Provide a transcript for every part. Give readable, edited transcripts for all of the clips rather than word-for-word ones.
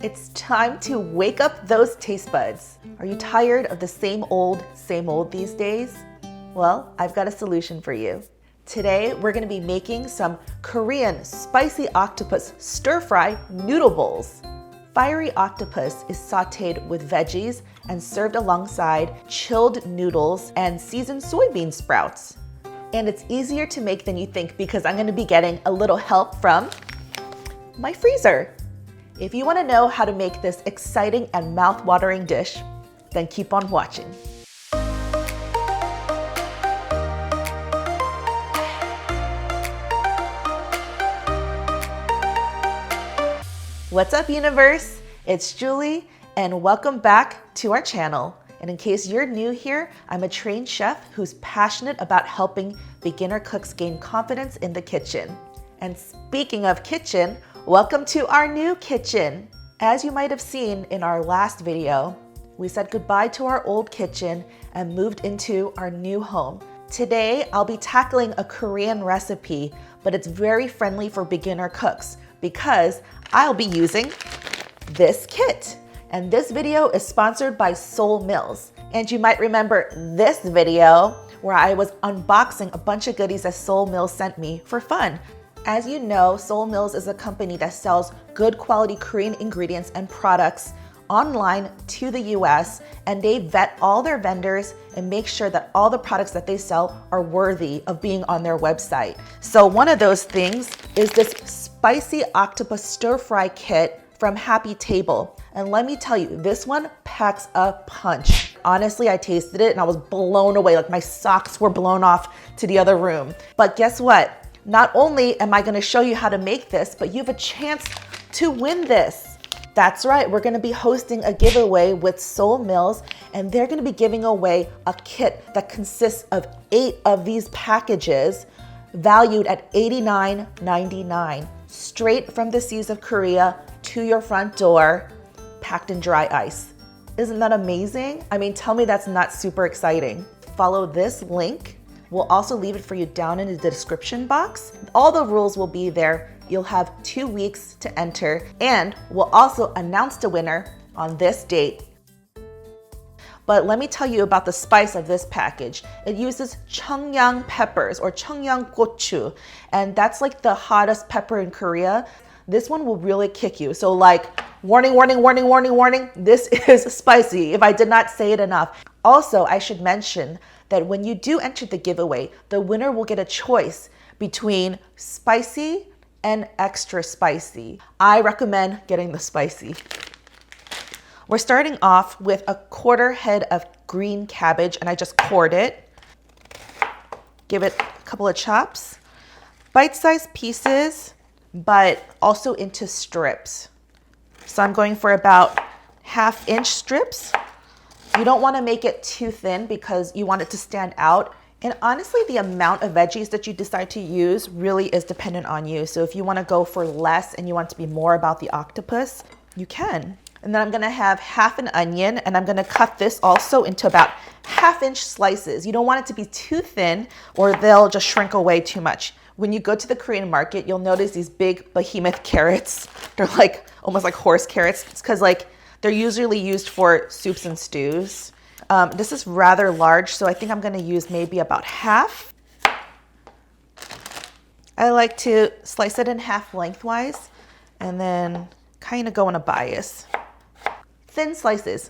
It's time to wake up those taste buds. Are you tired of the same old these days? Well, I've got a solution for you. Today, we're gonna be making some Korean spicy octopus stir-fry noodle bowls. Fiery octopus is sauteed with veggies and served alongside chilled noodles and seasoned soybean sprouts. And it's easier to make than you think because I'm gonna be getting a little help from my freezer. If you wanna know how to make this exciting and mouth-watering dish, then keep on watching. What's up, universe? It's Julie, and welcome back to our channel. And in case you're new here, I'm a trained chef who's passionate about helping beginner cooks gain confidence in the kitchen. And speaking of kitchen, welcome to our new kitchen. As you might have seen in our last video, we said goodbye to our old kitchen and moved into our new home. Today, I'll be tackling a Korean recipe, but it's very friendly for beginner cooks because I'll be using this kit. And this video is sponsored by Seoul Mills. And you might remember this video where I was unboxing a bunch of goodies that Seoul Mills sent me for fun. As you know, Seoul Mills is a company that sells good quality Korean ingredients and products online to the US, and they vet all their vendors and make sure that all the products that they sell are worthy of being on their website. So one of those things is this spicy octopus stir-fry kit from Happy Table. And let me tell you, this one packs a punch. Honestly, I tasted it and I was blown away. Like my socks were blown off to the other room. But guess what? Not only am I gonna show you how to make this, but you have a chance to win this. That's right, we're gonna be hosting a giveaway with Seoul Mills, and they're gonna be giving away a kit that consists of 8 of these packages valued at $89.99, straight from the seas of Korea to your front door, packed in dry ice. Isn't that amazing? I mean, tell me that's not super exciting. Follow this link. We'll also leave it for you down in the description box. All the rules will be there. You'll have 2 weeks to enter, and we'll also announce the winner on this date. But let me tell you about the spice of this package. It uses cheongyang peppers or cheongyang gochu, and that's like the hottest pepper in Korea. This one will really kick you. So like, warning, warning, warning, warning, warning, this is spicy if I did not say it enough. Also, I should mention that when you do enter the giveaway, the winner will get a choice between spicy and extra spicy. I recommend getting the spicy. We're starting off with a 1/4 head of green cabbage, and I just cored it. Give it a couple of chops. Bite-sized pieces, but also into strips. So I'm going for about 1/2 inch strips. You don't want to make it too thin because you want it to stand out. And honestly, the amount of veggies that you decide to use really is dependent on you. So if you want to go for less and you want it to be more about the octopus, you can. And then I'm going to have 1/2 an onion, and I'm going to cut this also into about 1/2 inch slices. You don't want it to be too thin or they'll just shrink away too much. When you go to the Korean market, you'll notice these big behemoth carrots. They're like almost like horse carrots. It's because like they're usually used for soups and stews. This is rather large, so I think I'm gonna use maybe about 1/2. I like to slice it in 1/2 lengthwise and then kind of go in a bias. Thin slices.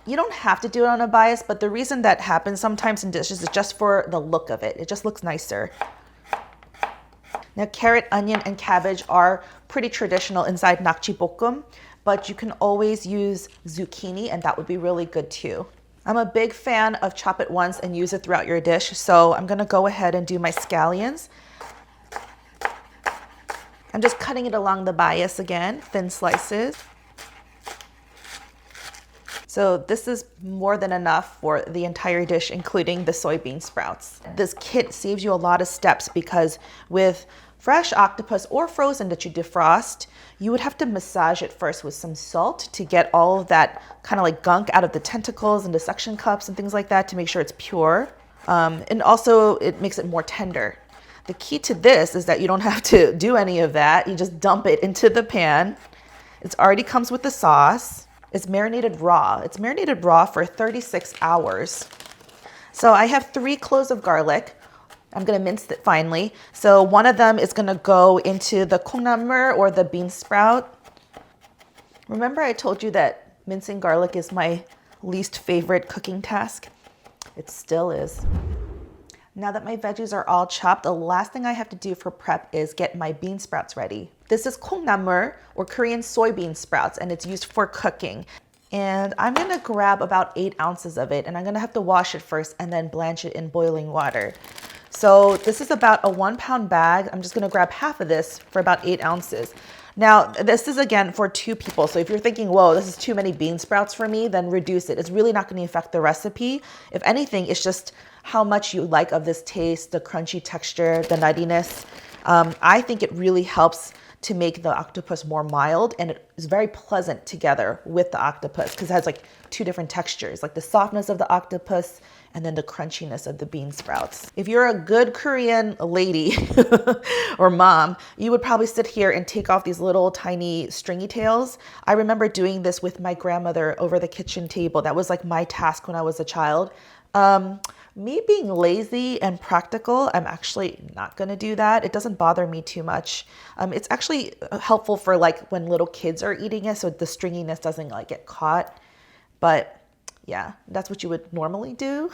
You don't have to do it on a bias, but the reason that happens sometimes in dishes is just for the look of it. It just looks nicer. Now, carrot, onion, and cabbage are pretty traditional inside nakjibokum, but you can always use zucchini, and that would be really good too. I'm a big fan of chop it once and use it throughout your dish, so I'm gonna go ahead and do my scallions. I'm just cutting it along the bias again, thin slices. So this is more than enough for the entire dish, including the soybean sprouts. This kit saves you a lot of steps because with fresh octopus or frozen that you defrost, you would have to massage it first with some salt to get all of that kind of like gunk out of the tentacles and the suction cups and things like that to make sure it's pure. And also it makes it more tender. The key to this is that you don't have to do any of that. You just dump it into the pan It already comes with the sauce. It's marinated raw. It's marinated raw for 36 hours. So I have 3 cloves of garlic. I'm gonna mince it finely. So one of them is gonna go into the 콩나물 or the bean sprout. Remember I told you that mincing garlic is my least favorite cooking task? It still is. Now that my veggies are all chopped, the last thing I have to do for prep is get my bean sprouts ready. This is 콩나물 or Korean soybean sprouts, and it's used for cooking. And I'm gonna grab about 8 ounces of it, and I'm gonna have to wash it first and then blanch it in boiling water. So this is about a 1 pound bag. I'm just gonna grab half of this for about 8 ounces. Now, this is again for 2 people. So if you're thinking, whoa, this is too many bean sprouts for me, then reduce it. It's really not gonna affect the recipe. If anything, it's just how much you like of this taste, the crunchy texture, the nuttiness. I think it really helps to make the octopus more mild, and it is very pleasant together with the octopus because it has like 2 different textures, like the softness of the octopus and then the crunchiness of the bean sprouts. If you're a good Korean lady or mom, you would probably sit here and take off these little tiny stringy tails. I remember doing this with my grandmother over the kitchen table. That was like my task when I was a child. Me being lazy and practical, I'm actually not gonna do that. It doesn't bother me too much. It's actually helpful for like when little kids are eating it, so the stringiness doesn't like get caught. But yeah, that's what you would normally do.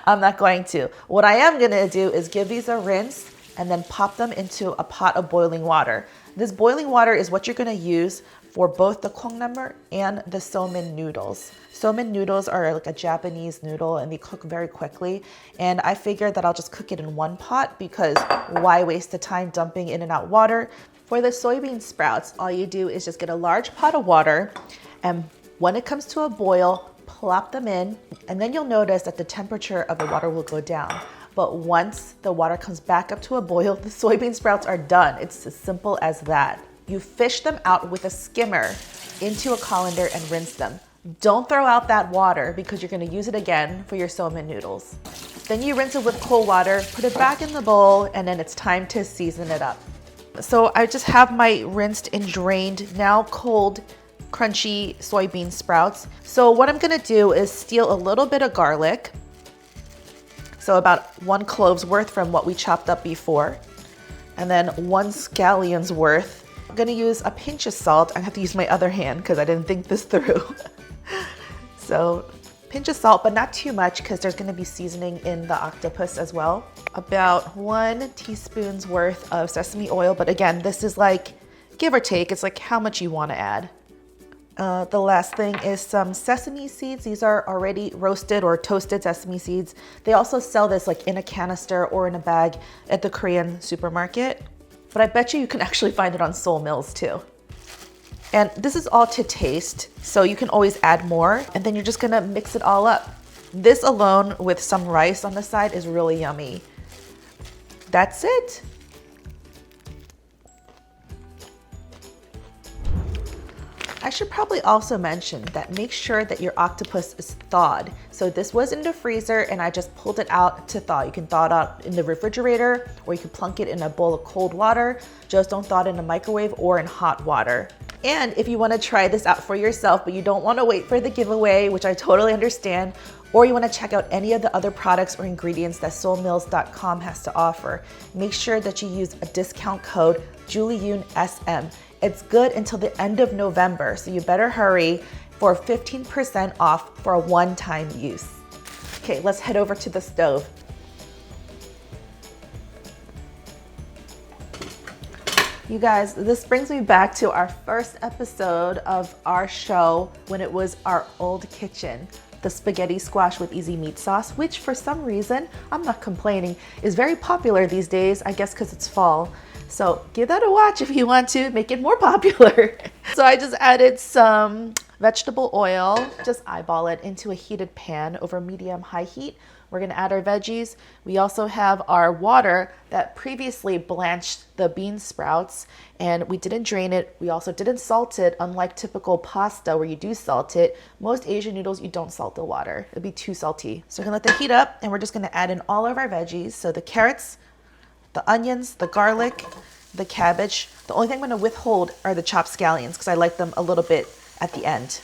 I'm not going to. What I am gonna do is give these a rinse and then pop them into a pot of boiling water. This boiling water is what you're gonna use for both the 콩나물 and the somen noodles. Somen noodles are like a Japanese noodle and they cook very quickly. And I figured that I'll just cook it in one pot because why waste the time dumping in and out water? For the soybean sprouts, all you do is just get a large pot of water, and when it comes to a boil, plop them in, and then you'll notice that the temperature of the water will go down. But once the water comes back up to a boil, the soybean sprouts are done. It's as simple as that. You fish them out with a skimmer into a colander and rinse them. Don't throw out that water because you're gonna use it again for your somen noodles. Then you rinse it with cold water, put it back in the bowl, and then it's time to season it up. So I just have my rinsed and drained, now cold, crunchy soybean sprouts. So what I'm gonna do is steal a little bit of garlic. So about 1 clove's worth from what we chopped up before. And then 1 scallion's worth. I'm gonna use a pinch of salt. I have to use my other hand because I didn't think this through. So pinch of salt, but not too much because there's gonna be seasoning in the octopus as well. About 1 teaspoon's worth of sesame oil, but again, this is like give or take. It's like how much you wanna add. The last thing is some sesame seeds. These are already roasted or toasted sesame seeds. They also sell this like in a canister or in a bag at the Korean supermarket. But I bet you can actually find it on Seoul Mills too. And this is all to taste, so you can always add more, and then you're just gonna mix it all up. This alone with some rice on the side is really yummy. That's it. I should probably also mention that make sure that your octopus is thawed. So this was in the freezer and I just pulled it out to thaw. You can thaw it out in the refrigerator or you can plunk it in a bowl of cold water. Just don't thaw it in a microwave or in hot water. And if you want to try this out for yourself, but you don't want to wait for the giveaway, which I totally understand, or you want to check out any of the other products or ingredients that seoulmills.com has to offer, make sure that you use a discount code JulieYoonSM. It's good until the end of November, so you better hurry for 15% off for a one-time use. Okay, let's head over to the stove. You guys, this brings me back to our first episode of our show when it was our old kitchen. The spaghetti squash with easy meat sauce, which for some reason, I'm not complaining, is very popular these days, I guess because it's fall. So give that a watch if you want to make it more popular. So I just added some vegetable oil, just eyeball it into a heated pan over medium-high heat. We're gonna add our veggies. We also have our water that previously blanched the bean sprouts and we didn't drain it. We also didn't salt it, unlike typical pasta where you do salt it. Most Asian noodles, you don't salt the water. It'd be too salty. So we're gonna let that heat up and we're just gonna add in all of our veggies. So the carrots, the onions, the garlic, the cabbage. The only thing I'm gonna withhold are the chopped scallions because I like them a little bit at the end.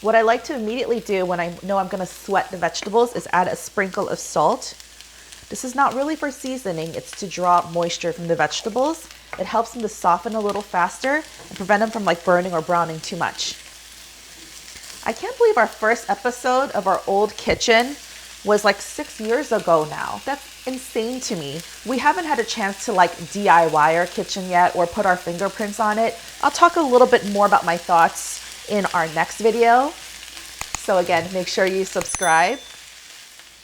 What I like to immediately do when I know I'm gonna sweat the vegetables is add a sprinkle of salt. This is not really for seasoning, it's to draw moisture from the vegetables. It helps them to soften a little faster and prevent them from like burning or browning too much. I can't believe our first episode of our old kitchen was like 6 years ago now. That's insane to me. We haven't had a chance to like DIY our kitchen yet or put our fingerprints on it. I'll talk a little bit more about my thoughts in our next video. So again, make sure you subscribe.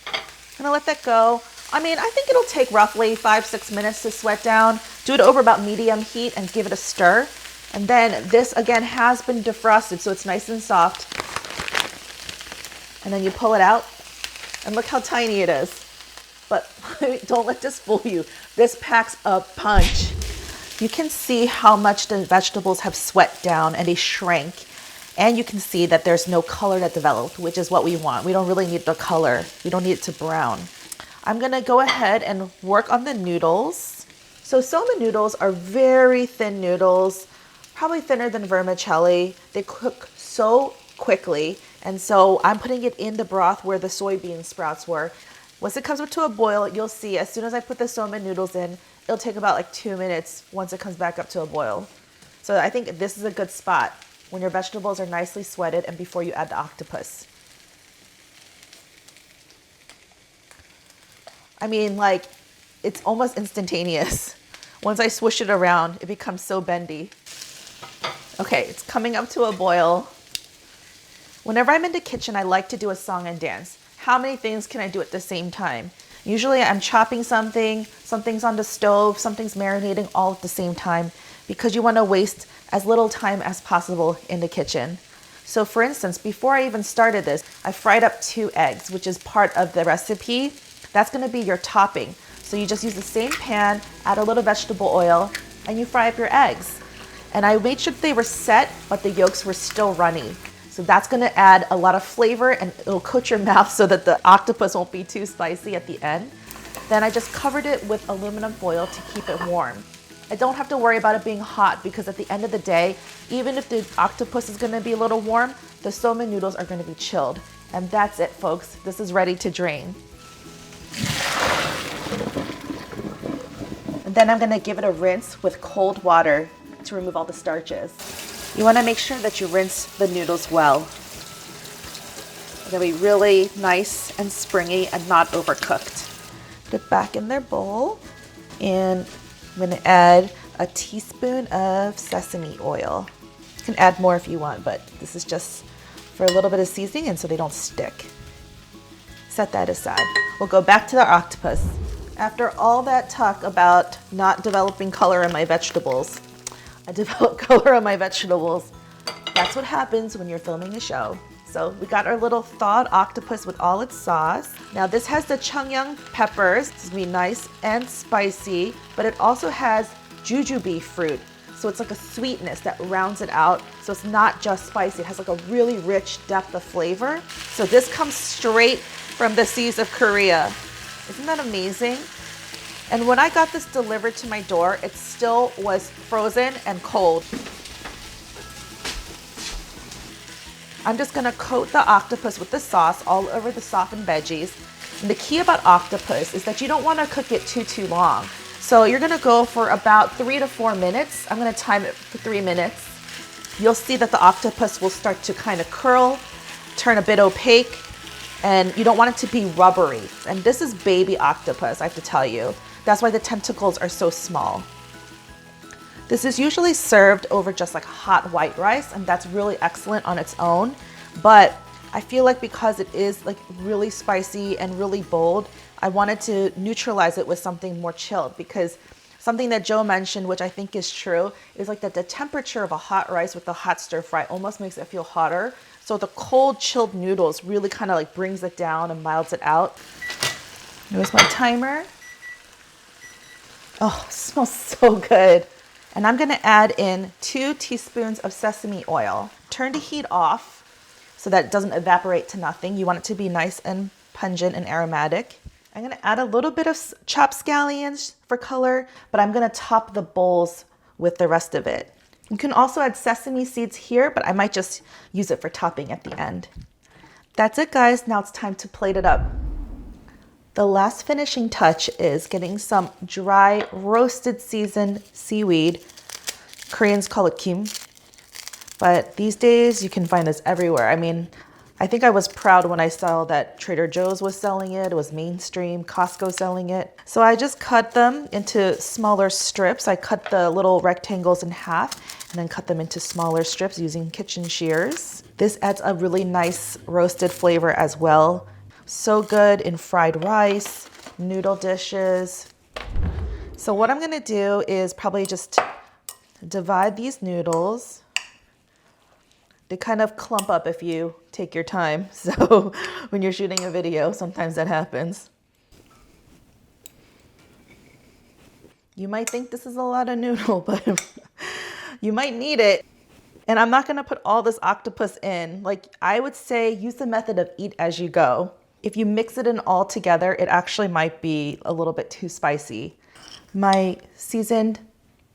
I'm gonna let that go. I mean, I think it'll take roughly 5-6 minutes to sweat down. Do it over about medium heat and give it a stir. And then this again has been defrosted, so it's nice and soft. And then you pull it out and look how tiny it is. But don't let this fool you. This packs a punch. You can see how much the vegetables have sweat down and they shrank. And you can see that there's no color that developed, which is what we want. We don't really need the color. We don't need it to brown. I'm gonna go ahead and work on the noodles. So soba noodles are very thin noodles, probably thinner than vermicelli. They cook so quickly. And so I'm putting it in the broth where the soybean sprouts were. Once it comes up to a boil, you'll see as soon as I put the soba noodles in, it'll take about like 2 minutes once it comes back up to a boil. So I think this is a good spot when your vegetables are nicely sweated and before you add the octopus. I mean, like, it's almost instantaneous. Once I swish it around, it becomes so bendy. Okay, it's coming up to a boil. Whenever I'm in the kitchen, I like to do a song and dance. How many things can I do at the same time? Usually I'm chopping something, something's on the stove, something's marinating all at the same time because you want to waste as little time as possible in the kitchen. So for instance, before I even started this, I fried up 2 eggs, which is part of the recipe. That's going to be your topping. So you just use the same pan, add a little vegetable oil, and you fry up your eggs. And I made sure they were set, but the yolks were still runny. So that's going to add a lot of flavor and it'll coat your mouth so that the octopus won't be too spicy at the end. Then I just covered it with aluminum foil to keep it warm. I don't have to worry about it being hot because at the end of the day, even if the octopus is going to be a little warm, the soba noodles are going to be chilled. And that's it, folks. This is ready to drain. And then I'm going to give it a rinse with cold water to remove all the starches. You want to make sure that you rinse the noodles well. They're going to be really nice and springy and not overcooked. Put it back in their bowl. And I'm going to add a teaspoon of sesame oil. You can add more if you want, but this is just for a little bit of seasoning and so they don't stick. Set that aside. We'll go back to the octopus. After all that talk about not developing color in my vegetables, I developed color on my vegetables. That's what happens when you're filming a show. So we got our little thawed octopus with all its sauce. Now this has the chungyang peppers. It's gonna be nice and spicy, but it also has jujube fruit. So it's like a sweetness that rounds it out. So it's not just spicy, it has like a really rich depth of flavor. So this comes straight from the seas of Korea. Isn't that amazing? And when I got this delivered to my door, it still was frozen and cold. I'm just gonna coat the octopus with the sauce all over the softened veggies. And the key about octopus is that you don't wanna cook it too long. So you're gonna go for about 3 to 4 minutes. I'm gonna time it for 3 minutes. You'll see that the octopus will start to kind of curl, turn a bit opaque, and you don't want it to be rubbery. And this is baby octopus, I have to tell you. That's why the tentacles are so small. This is usually served over just like hot white rice, and that's really excellent on its own. But I feel like because it is like really spicy and really bold, I wanted to neutralize it with something more chilled, because something that Joe mentioned, which I think is true, is like that the temperature of a hot rice with the hot stir fry almost makes it feel hotter. So the cold chilled noodles really kind of like brings it down and milds it out. Here's my timer. Oh, it smells so good. And I'm gonna add in 2 teaspoons of sesame oil. Turn the heat off so that it doesn't evaporate to nothing. You want it to be nice and pungent and aromatic. I'm gonna add a little bit of chopped scallions for color, but I'm gonna top the bowls with the rest of it. You can also add sesame seeds here, but I might just use it for topping at the end. That's it, guys. Now it's time to plate it up. The last finishing touch is getting some dry, roasted, seasoned seaweed. Koreans call it kim, but these days you can find this everywhere. I mean, I think I was proud when I saw that Trader Joe's was selling it. It was mainstream, Costco selling it. So I just cut them into smaller strips. I cut the little rectangles in half and then cut them into smaller strips using kitchen shears. This adds a really nice roasted flavor as well. So good in fried rice, noodle dishes. So what I'm gonna do is probably just divide these noodles. They kind of clump up if you take your time. So when you're shooting a video, sometimes that happens. You might think this is a lot of noodle, but you might need it. And I'm not gonna put all this octopus in. Like, I would say use the method of eat as you go. If you mix it in all together, it actually might be a little bit too spicy. My seasoned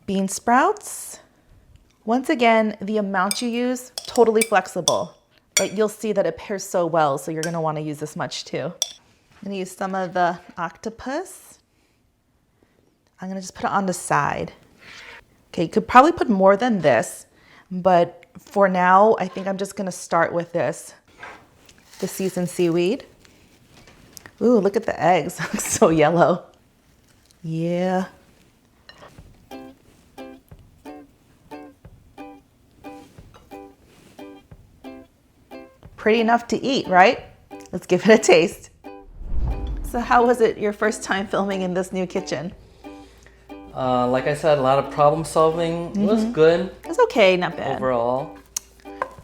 bean sprouts. Once again, the amount you use, totally flexible, but you'll see that it pairs so well, so you're gonna wanna use this much too. I'm gonna use some of the octopus. I'm gonna just put it on the side. Okay, you could probably put more than this, but for now, I think I'm just gonna start with this. The seasoned seaweed. Ooh, look at the eggs, so yellow. Yeah. Pretty enough to eat, right? Let's give it a taste. So how was it your first time filming in this new kitchen? Like I said, a lot of problem solving. It was good. It was okay, not bad. Overall.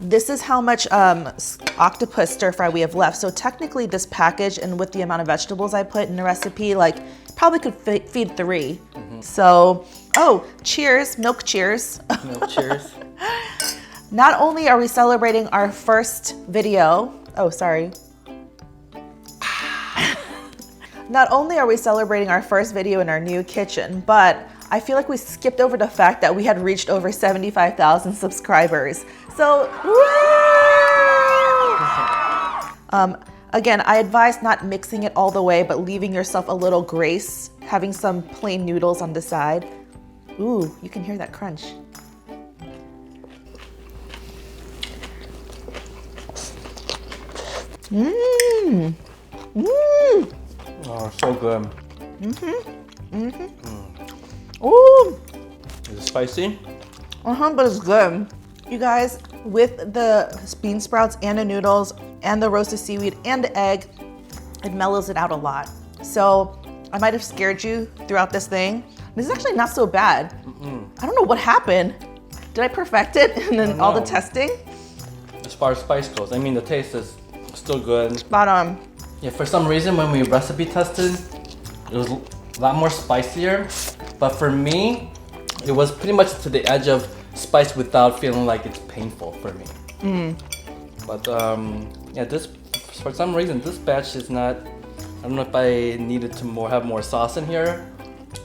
This is how much octopus stir fry we have left. So technically this package, and with the amount of vegetables I put in the recipe, like probably could feed 3. So, oh, cheers, milk cheers. Milk cheers. Not only are we celebrating our first video, Not only are we celebrating our first video in our new kitchen, but I feel like we skipped over the fact that we had reached over 75,000 subscribers. So, again, I advise not mixing it all the way, but leaving yourself a little grace, having some plain noodles on the side. Ooh, you can hear that crunch. Mmm. Mmm. Oh, so good. Ooh. Is it spicy? But it's good. You guys, with the bean sprouts and the noodles and the roasted seaweed and the egg, it mellows it out a lot. So I might have scared you throughout this thing. This is actually not so bad. I don't know what happened. Did I perfect it and then all the testing? As far as spice goes, I mean, the taste is still good. Spot on. Yeah, for some reason when we recipe tested, it was a lot more spicier. But for me, it was pretty much to the edge of spice without feeling like it's painful for me. But yeah, this, for some reason, this batch is not, I don't know if I needed to have more sauce in here,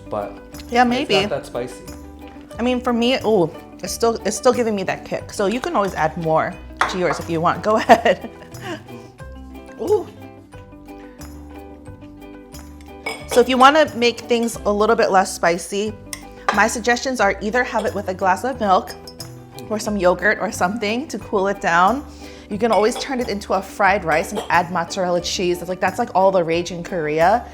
but yeah, maybe. It's not that spicy. I mean, for me, ooh, it's still giving me that kick. So you can always add more to yours if you want. Go ahead. Ooh. So if you want to make things a little bit less spicy, my suggestions are either have it with a glass of milk or some yogurt or something to cool it down. You can always turn it into a fried rice and add mozzarella cheese. That's like all the rage in Korea.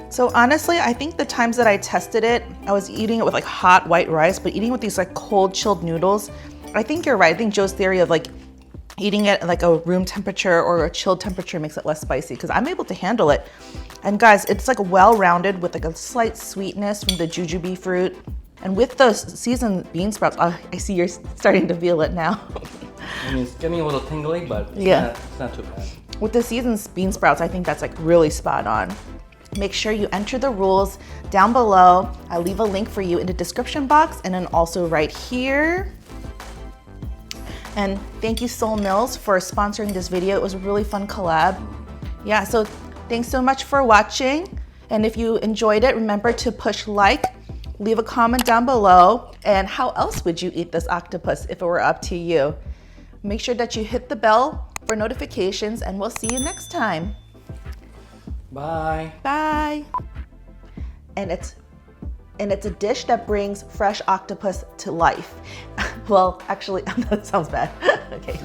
So honestly, I think the times that I tested it, I was eating it with like hot white rice, but eating with these like cold chilled noodles, I think you're right. I think Joe's theory of like eating it at like a room temperature or a chilled temperature makes it less spicy, because I'm able to handle it. And guys, it's like well-rounded with like a slight sweetness from the jujube fruit. And with the seasoned bean sprouts, I see you're starting to feel it now. I mean, it's getting a little tingly, but it's not too bad. With the seasoned bean sprouts, I think that's like really spot on. Make sure you enter the rules down below. I'll leave a link for you in the description box and then also right here. And thank you Seoul Mills for sponsoring this video. It was a really fun collab. Yeah, so Thanks so much for watching. And if you enjoyed it, remember to push like, leave a comment down below. And how else would you eat this octopus if it were up to you? Make sure that you hit the bell for notifications, and we'll see you next time. Bye. Bye. And it's a dish that brings fresh octopus to life. Well, actually, that sounds bad. Okay.